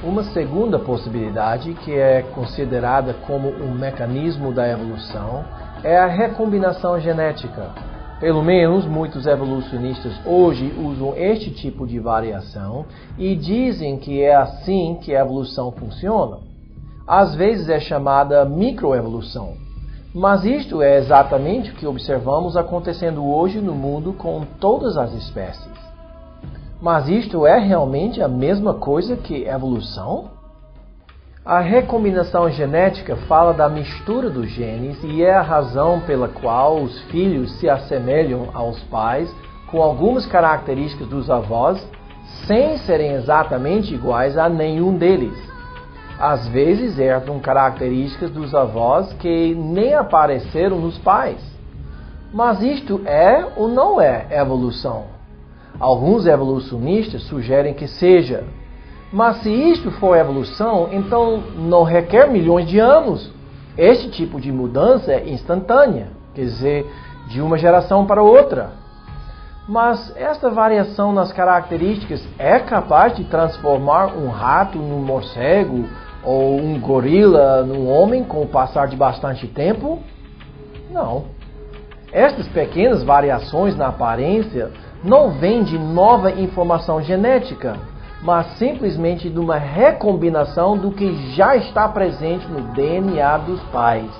Uma segunda possibilidade, que é considerada como um mecanismo da evolução, é a recombinação genética. Pelo menos muitos evolucionistas hoje usam este tipo de variação e dizem que é assim que a evolução funciona. Às vezes é chamada microevolução. Mas isto é exatamente o que observamos acontecendo hoje no mundo com todas as espécies. Mas isto é realmente a mesma coisa que evolução? A recombinação genética fala da mistura dos genes e é a razão pela qual os filhos se assemelham aos pais com algumas características dos avós, sem serem exatamente iguais a nenhum deles. Às vezes herdam características dos avós que nem apareceram nos pais. Mas isto é ou não é evolução? Alguns evolucionistas sugerem que seja. Mas se isto for evolução, então não requer milhões de anos. Este tipo de mudança é instantânea, quer dizer, de uma geração para outra. Mas esta variação nas características é capaz de transformar um rato num morcego ou um gorila num homem com o passar de bastante tempo? Não. Estas pequenas variações na aparência não vêm de nova informação genética, mas simplesmente de uma recombinação do que já está presente no DNA dos pais.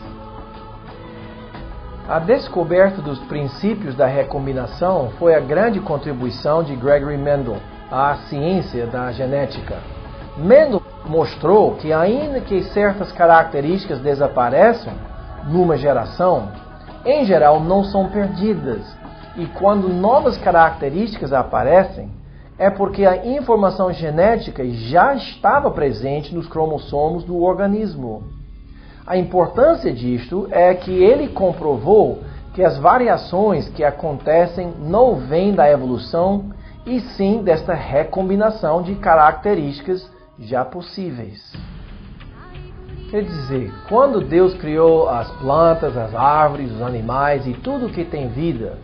A descoberta dos princípios da recombinação foi a grande contribuição de Gregory Mendel à ciência da genética. Mendel mostrou que ainda que certas características desapareçam numa geração, em geral não são perdidas. E quando novas características aparecem, é porque a informação genética já estava presente nos cromossomos do organismo. A importância disto é que ele comprovou que as variações que acontecem não vêm da evolução, e sim desta recombinação de características já possíveis. Quer dizer, quando Deus criou as plantas, as árvores, os animais e tudo que tem vida,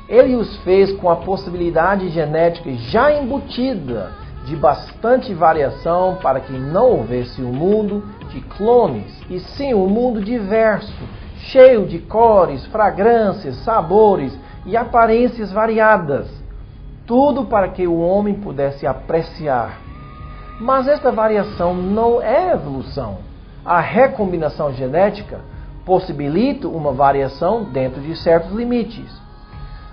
Ele os fez com a possibilidade genética já embutida de bastante variação para que não houvesse um mundo de clones, e sim um mundo diverso, cheio de cores, fragrâncias, sabores e aparências variadas. Tudo para que o homem pudesse apreciar. Mas esta variação não é evolução. A recombinação genética possibilita uma variação dentro de certos limites.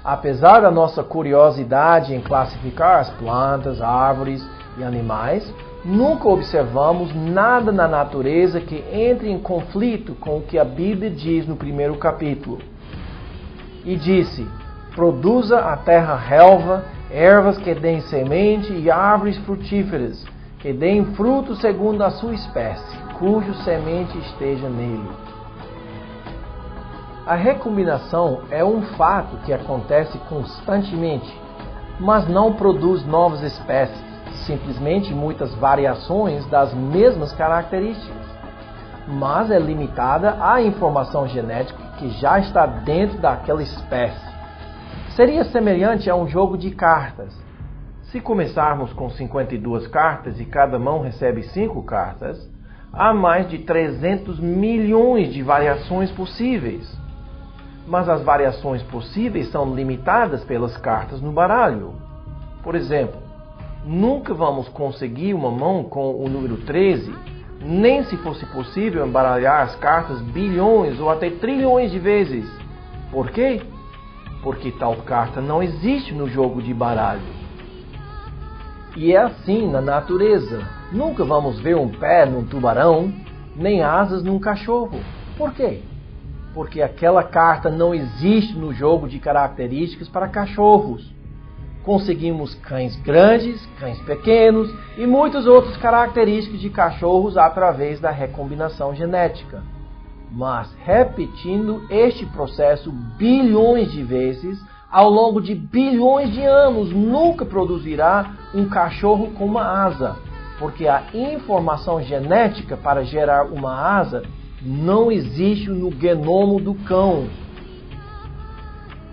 Apesar da nossa curiosidade em classificar as plantas, árvores e animais, nunca observamos nada na natureza que entre em conflito com o que a Bíblia diz no primeiro capítulo. E disse: produza a terra relva, ervas que deem semente e árvores frutíferas, que deem fruto segundo a sua espécie, cujo semente esteja nele. A recombinação é um fato que acontece constantemente, mas não produz novas espécies, simplesmente muitas variações das mesmas características. Mas é limitada à informação genética que já está dentro daquela espécie. Seria semelhante a um jogo de cartas. Se começarmos com 52 cartas e cada mão recebe 5 cartas, há mais de 300 milhões de variações possíveis. Mas as variações possíveis são limitadas pelas cartas no baralho. Por exemplo, nunca vamos conseguir uma mão com o número 13, nem se fosse possível embaralhar as cartas bilhões ou até trilhões de vezes. Por quê? Porque tal carta não existe no jogo de baralho. E é assim na natureza. Nunca vamos ver um pé num tubarão, nem asas num cachorro. Por quê? Porque aquela carta não existe no jogo de características para cachorros. Conseguimos cães grandes, cães pequenos e muitas outras características de cachorros através da recombinação genética. Mas repetindo este processo bilhões de vezes, ao longo de bilhões de anos, nunca produzirá um cachorro com uma asa, porque a informação genética para gerar uma asa não existe no genoma do cão.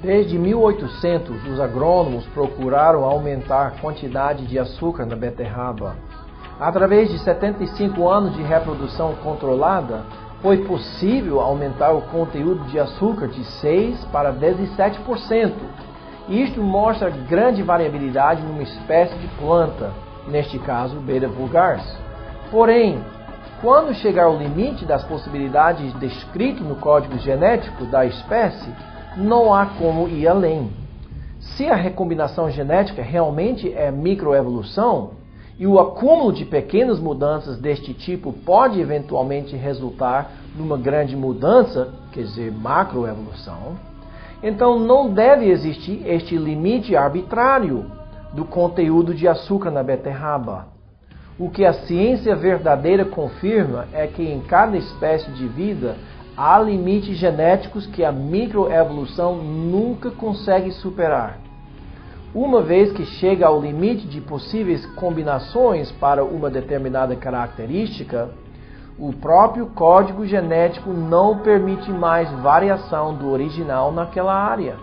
Desde 1800, os agrônomos procuraram aumentar a quantidade de açúcar na beterraba. Através de 75 anos de reprodução controlada, foi possível aumentar o conteúdo de açúcar de 6% para 17%. Isto mostra grande variabilidade numa espécie de planta, neste caso, Beta vulgaris. Porém, quando chegar ao limite das possibilidades descritas no código genético da espécie, não há como ir além. Se a recombinação genética realmente é microevolução, e o acúmulo de pequenas mudanças deste tipo pode eventualmente resultar numa grande mudança, quer dizer, macroevolução, então não deve existir este limite arbitrário do conteúdo de açúcar na beterraba. O que a ciência verdadeira confirma é que em cada espécie de vida há limites genéticos que a microevolução nunca consegue superar. Uma vez que chega ao limite de possíveis combinações para uma determinada característica, o próprio código genético não permite mais variação do original naquela área.